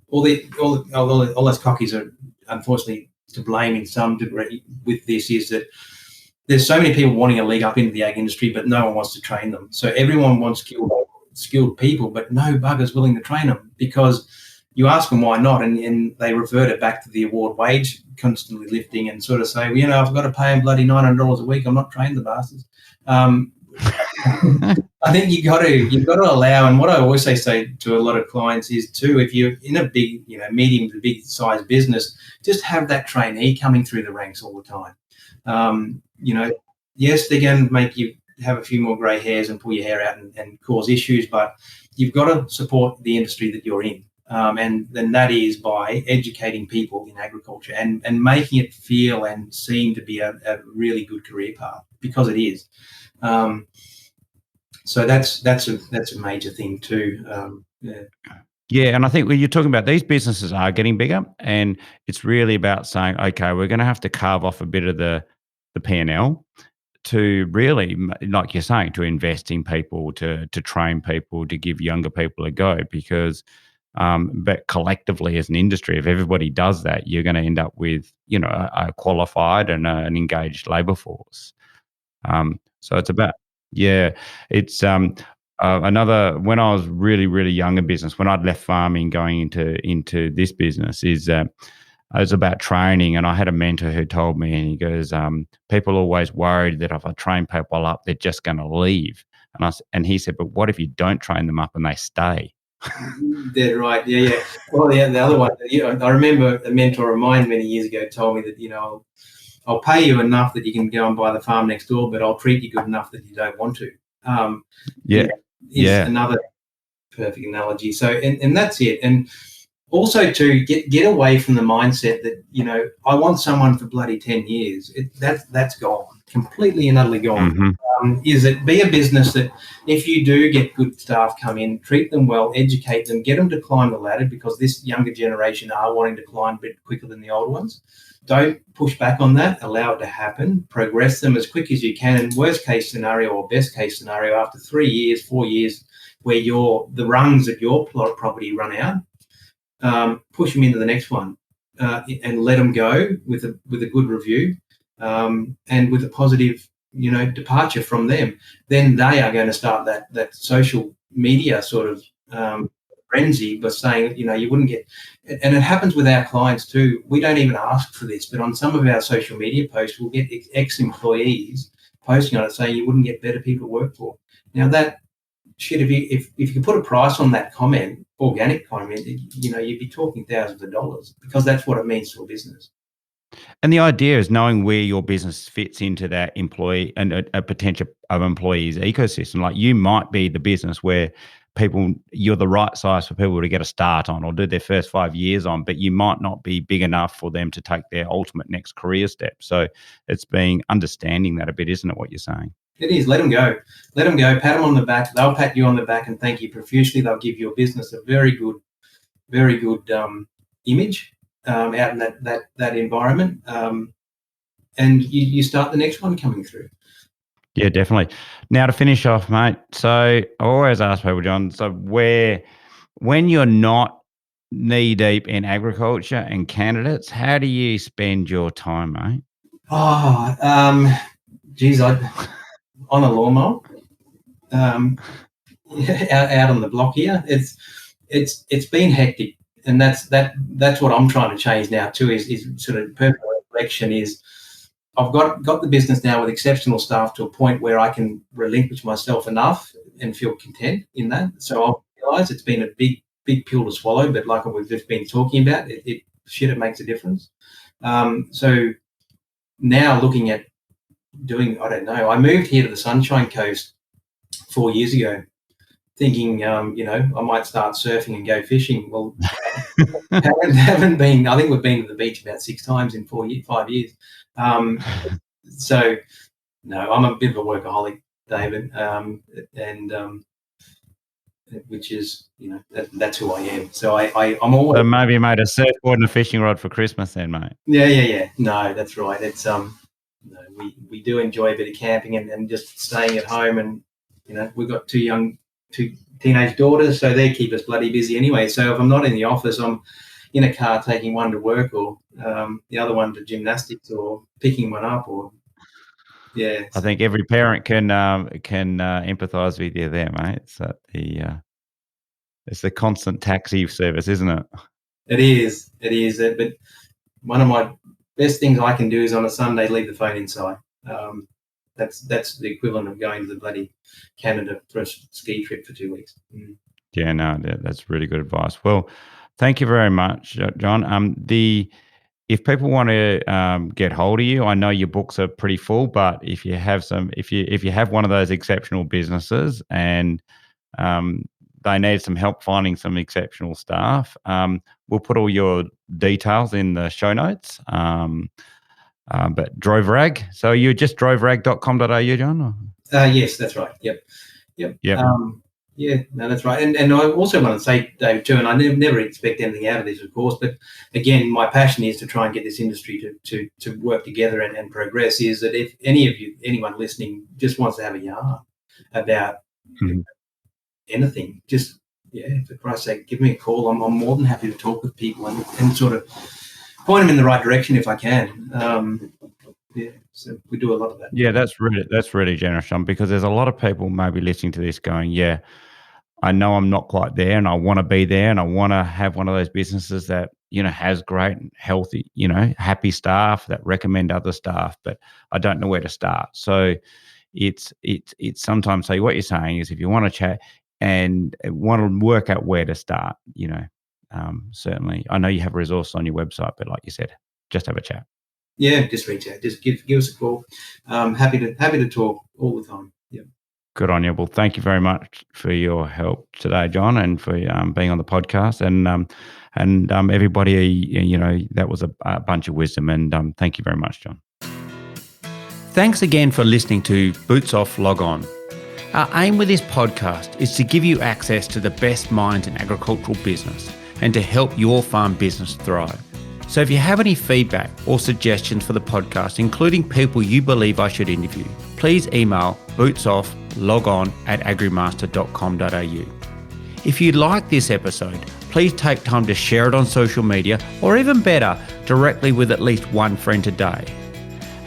all those cockies are unfortunately to blame in some degree with this, is that there's so many people wanting a leg up into the ag industry, but no one wants to train them. So everyone wants skilled people, but no bugger's willing to train them, because you ask them why not, and they revert it back to the award wage constantly lifting and sort of say, well, I've got to pay them bloody $900 a week. I'm not training the bastards. I think you've got to allow, and what I always say to a lot of clients is too, if you're in a big, medium to big size business, just have that trainee coming through the ranks all the time. Yes, they're going to make you have a few more grey hairs and pull your hair out and cause issues, but you've got to support the industry that you're in. And then that is by educating people in agriculture and making it feel and seem to be a really good career path, because it is. So that's a major thing too. Yeah, and I think when you're talking about, these businesses are getting bigger, and it's really about saying, okay, we're going to have to carve off a bit of the P&L to really, like you're saying, to invest in people, to train people, to give younger people a go, because but collectively as an industry, if everybody does that, you're going to end up with, a qualified and an engaged labour force. So it's about, it's another, when I was really, really young in business, when I'd left farming going into this business, is it was about training. And I had a mentor who told me, and he goes, people are always worried that if I train people up, they're just going to leave. And he said, but what if you don't train them up and they stay? They're right. Yeah. Well, the other one, I remember a mentor of mine many years ago told me that, I'll pay you enough that you can go and buy the farm next door, but I'll treat you good enough that you don't want to. Another perfect analogy. So, and that's it. And also to get away from the mindset that, I want someone for bloody 10 years. That's gone, completely and utterly gone. Mm-hmm. Is it be a business that if you do get good staff come in, treat them well, educate them, get them to climb the ladder, because this younger generation are wanting to climb a bit quicker than the old ones. Don't push back on that. Allow it to happen. Progress them as quick as you can. And worst case scenario or best case scenario, after 3 years, 4 years, where the rungs at your property run out, push them into the next one and let them go with a good review and with a positive, departure from them. Then they are going to start that social media sort of frenzy by saying, you wouldn't get, and it happens with our clients too. We don't even ask for this, but on some of our social media posts, we'll get ex-employees posting on it saying you wouldn't get better people to work for. Now that shit, if you could put a price on that comment, organic comment, you'd be talking thousands of dollars, because that's what it means to a business. And the idea is knowing where your business fits into that employee and a potential of employees ecosystem. Like, you might be the business where you're the right size for people to get a start on or do their first 5 years on, but you might not be big enough for them to take their ultimate next career step. So it's understanding that a bit, isn't it, what you're saying? It is. Let them go. Pat them on the back. They'll pat you on the back and thank you profusely. They'll give your business a very good image out in that environment, and you start the next one coming through. Yeah, definitely. Now, to finish off, mate, so I always ask people, John, so when you're not knee deep in agriculture and candidates, how do you spend your time, mate? On a lawnmower, out on the block here. it's been hectic, and that's what I'm trying to change now too. Is sort of personal reflection is I've got the business now with exceptional staff to a point where I can relinquish myself enough and feel content in that. So I realise it's been a big pill to swallow, but like we've just been talking about, it makes a difference. So now looking at doing, I don't know, I moved here to the Sunshine Coast 4 years ago, thinking, I might start surfing and go fishing. Well, haven't been. I think we've been to the beach about 6 times in 5 years. So no, I'm a bit of a workaholic, David, and which is, that's who I am. So I'm always. So maybe you made a surfboard and a fishing rod for Christmas then, mate. Yeah. No, that's right. It's we do enjoy a bit of camping and just staying at home, and we've got two teenage daughters, so they keep us bloody busy anyway. So if I'm not in the office, I'm in a car taking one to work, or the other one to gymnastics, or picking one up, or I think every parent can empathise with you there, mate. So it's the constant taxi service, isn't it? It is. But one of my best things I can do is on a Sunday leave the phone inside. That's the equivalent of going to the bloody Canada for a ski trip for 2 weeks. Yeah, no, that's really good advice. Well, thank you very much, John. If people want to get hold of you, I know your books are pretty full, but if you have one of those exceptional businesses and they need some help finding some exceptional staff, we'll put all your details in the show notes. But DroveRag. So you're just droverag.com.au, John? Or? Yes, that's right. Yep. Yeah, no, that's right. And I also want to say, Dave, too, and I never expect anything out of this, of course, but again, my passion is to try and get this industry to work together and progress, is that if anyone listening just wants to have a yarn about anything, just, for Christ's sake, give me a call. I'm more than happy to talk with people and sort of point them in the right direction if I can. So we do a lot of that. Yeah, that's really generous, John, because there's a lot of people maybe listening to this going, yeah, I know I'm not quite there and I want to be there and I want to have one of those businesses that, has great and healthy, happy staff that recommend other staff, but I don't know where to start. So it's sometimes, so what you're saying is if you want to chat and want to work out where to start, certainly. I know you have a resource on your website, but like you said, just have a chat. Yeah, just reach out. Just give us a call. Happy to talk all the time. Yeah. Good on you. Well, thank you very much for your help today, John, and for being on the podcast. And everybody, that was a bunch of wisdom. And thank you very much, John. Thanks again for listening to Boots Off Log On. Our aim with this podcast is to give you access to the best minds in agricultural business and to help your farm business thrive. So if you have any feedback or suggestions for the podcast, including people you believe I should interview, please email bootsofflogon@agrimaster.com.au. If you like this episode, please take time to share it on social media, or even better, directly with at least one friend today.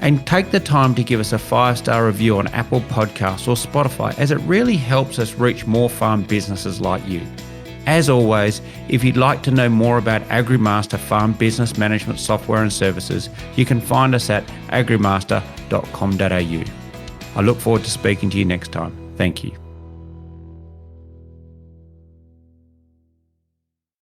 And take the time to give us a 5-star review on Apple Podcasts or Spotify, as it really helps us reach more farm businesses like you. As always, if you'd like to know more about AgriMaster Farm Business Management Software and Services, you can find us at agrimaster.com.au. I look forward to speaking to you next time. Thank you.